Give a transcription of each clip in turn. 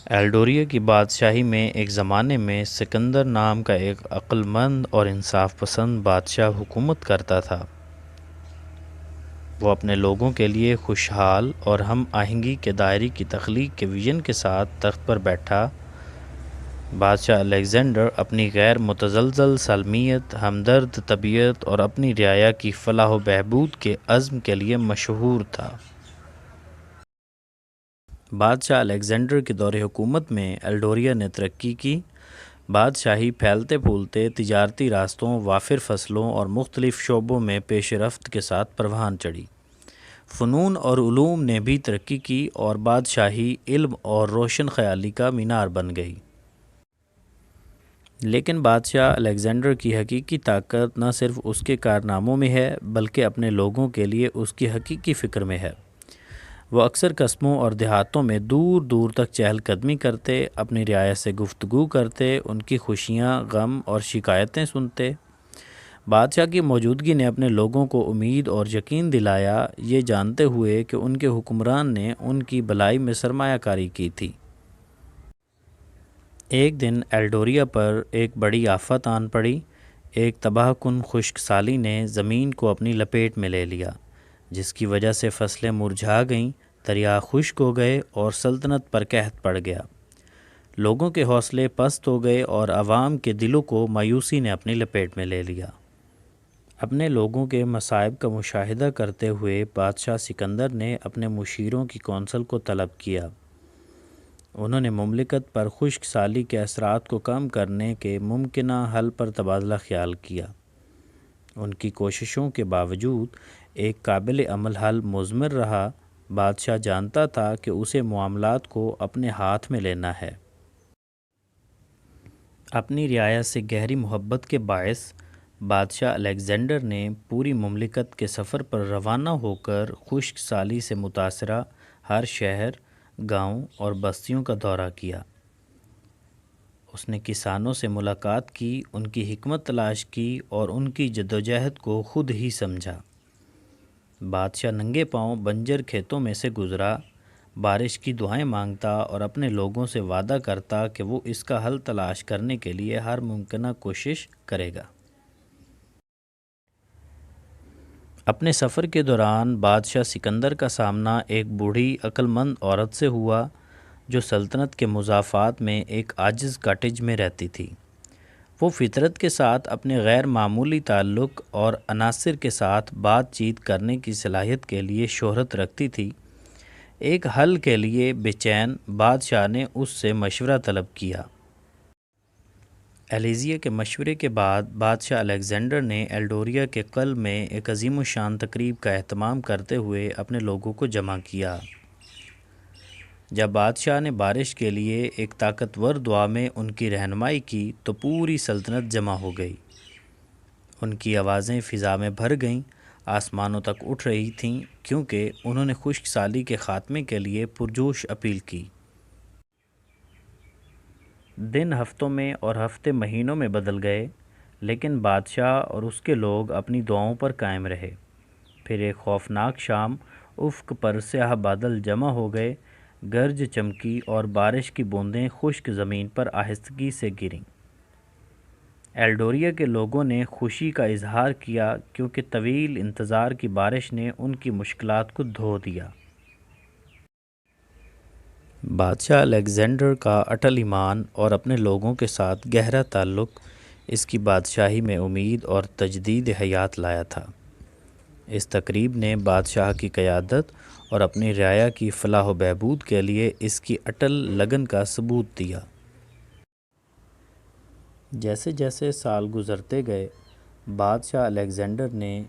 ایلڈوریا کی بادشاہی میں ایک زمانے میں سکندر نام کا ایک عقل مند اور انصاف پسند بادشاہ حکومت کرتا تھا۔ وہ اپنے لوگوں کے لیے خوشحال اور ہم آہنگی کے دائرے کی تخلیق کے ویژن کے ساتھ تخت پر بیٹھا۔ بادشاہ الیگزینڈر اپنی غیر متزلزل سالمیت، ہمدرد طبیعت اور اپنی رعایا کی فلاح و بہبود کے عزم کے لیے مشہور تھا۔ بادشاہ الیگزینڈر کے دور حکومت میں ایلڈوریا نے ترقی کی۔ بادشاہی پھیلتے پھولتے تجارتی راستوں، وافر فصلوں اور مختلف شعبوں میں پیش رفت کے ساتھ پروان چڑھی۔ فنون اور علوم نے بھی ترقی کی اور بادشاہی علم اور روشن خیالی کا مینار بن گئی۔ لیکن بادشاہ الیگزینڈر کی حقیقی طاقت نہ صرف اس کے کارناموں میں ہے بلکہ اپنے لوگوں کے لیے اس کی حقیقی فکر میں ہے۔ وہ اکثر قصبوں اور دیہاتوں میں دور دور تک چہل قدمی کرتے، اپنی رعایا سے گفتگو کرتے، ان کی خوشیاں، غم اور شکایتیں سنتے۔ بادشاہ کی موجودگی نے اپنے لوگوں کو امید اور یقین دلایا، یہ جانتے ہوئے کہ ان کے حکمران نے ان کی بھلائی میں سرمایہ کاری کی تھی۔ ایک دن ایلڈوریا پر ایک بڑی آفت آن پڑی۔ ایک تباہ کن خشک سالی نے زمین کو اپنی لپیٹ میں لے لیا، جس کی وجہ سے فصلیں مرجھا گئیں، دریا خشک ہو گئے اور سلطنت پر قحط پڑ گیا۔ لوگوں کے حوصلے پست ہو گئے اور عوام کے دلوں کو مایوسی نے اپنی لپیٹ میں لے لیا۔ اپنے لوگوں کے مصائب کا مشاہدہ کرتے ہوئے بادشاہ سکندر نے اپنے مشیروں کی کونسل کو طلب کیا۔ انہوں نے مملکت پر خشک سالی کے اثرات کو کم کرنے کے ممکنہ حل پر تبادلہ خیال کیا۔ ان کی کوششوں کے باوجود ایک قابل عمل حل مضمر رہا۔ بادشاہ جانتا تھا کہ اسے معاملات کو اپنے ہاتھ میں لینا ہے۔ اپنی رعایا سے گہری محبت کے باعث بادشاہ الیگزینڈر نے پوری مملکت کے سفر پر روانہ ہو کر خشک سالی سے متاثرہ ہر شہر، گاؤں اور بستیوں کا دورہ کیا۔ اس نے کسانوں سے ملاقات کی، ان کی حکمت تلاش کی اور ان کی جدوجہد کو خود ہی سمجھا۔ بادشاہ ننگے پاؤں بنجر کھیتوں میں سے گزرا، بارش کی دعائیں مانگتا اور اپنے لوگوں سے وعدہ کرتا کہ وہ اس کا حل تلاش کرنے کے لیے ہر ممکنہ کوشش کرے گا۔ اپنے سفر کے دوران بادشاہ سکندر کا سامنا ایک بوڑھی عقل مند عورت سے ہوا جو سلطنت کے مضافات میں ایک عاجز کاٹیج میں رہتی تھی۔ وہ فطرت کے ساتھ اپنے غیر معمولی تعلق اور عناصر کے ساتھ بات چیت کرنے کی صلاحیت کے لیے شہرت رکھتی تھی۔ ایک حل کے لیے بے چین بادشاہ نے اس سے مشورہ طلب کیا۔ ایلیزیا کے مشورے کے بعد بادشاہ الیگزینڈر نے ایلڈوریا کے قلعے میں ایک عظیم الشان تقریب کا اہتمام کرتے ہوئے اپنے لوگوں کو جمع کیا۔ جب بادشاہ نے بارش کے لیے ایک طاقتور دعا میں ان کی رہنمائی کی تو پوری سلطنت جمع ہو گئی۔ ان کی آوازیں فضا میں بھر گئیں، آسمانوں تک اٹھ رہی تھیں، کیونکہ انہوں نے خشک سالی کے خاتمے کے لیے پرجوش اپیل کی۔ دن ہفتوں میں اور ہفتے مہینوں میں بدل گئے، لیکن بادشاہ اور اس کے لوگ اپنی دعاؤں پر قائم رہے۔ پھر ایک خوفناک شام، افق پر سیاہ بادل جمع ہو گئے، گرج چمکی اور بارش کی بوندیں خشک زمین پر آہستگی سے گریں۔ ایلڈوریا کے لوگوں نے خوشی کا اظہار کیا کیونکہ طویل انتظار کی بارش نے ان کی مشکلات کو دھو دیا۔ بادشاہ الیگزینڈر کا اٹل ایمان اور اپنے لوگوں کے ساتھ گہرا تعلق اس کی بادشاہی میں امید اور تجدید حیات لایا تھا۔ اس تقریب نے بادشاہ کی قیادت اور اپنی رعایا کی فلاح و بہبود کے لیے اس کی اٹل لگن کا ثبوت دیا۔ جیسے جیسے سال گزرتے گئے، بادشاہ الیگزینڈر نے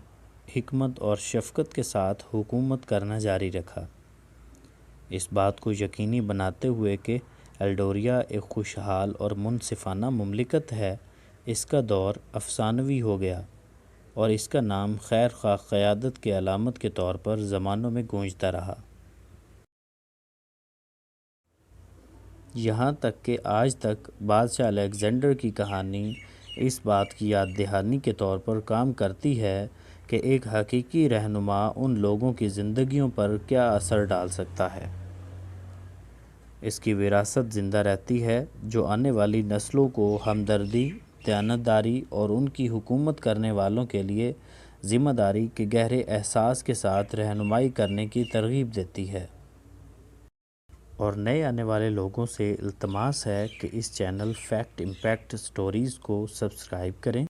حکمت اور شفقت کے ساتھ حکومت کرنا جاری رکھا، اس بات کو یقینی بناتے ہوئے کہ ایلڈوریا ایک خوشحال اور منصفانہ مملکت ہے۔ اس کا دور افسانوی ہو گیا اور اس کا نام خیر خواہ قیادت کی علامت کے طور پر زمانوں میں گونجتا رہا۔ یہاں تک کہ آج تک بادشاہ الیگزینڈر کی کہانی اس بات کی یاد دہانی کے طور پر کام کرتی ہے کہ ایک حقیقی رہنما ان لوگوں کی زندگیوں پر کیا اثر ڈال سکتا ہے۔ اس کی وراثت زندہ رہتی ہے جو آنے والی نسلوں کو ہمدردی، دیانتداری اور ان کی حکومت کرنے والوں کے لیے ذمہ داری کے گہرے احساس کے ساتھ رہنمائی کرنے کی ترغیب دیتی ہے۔ اور نئے آنے والے لوگوں سے التماس ہے کہ اس چینل فیکٹ امپیکٹ سٹوریز کو سبسکرائب کریں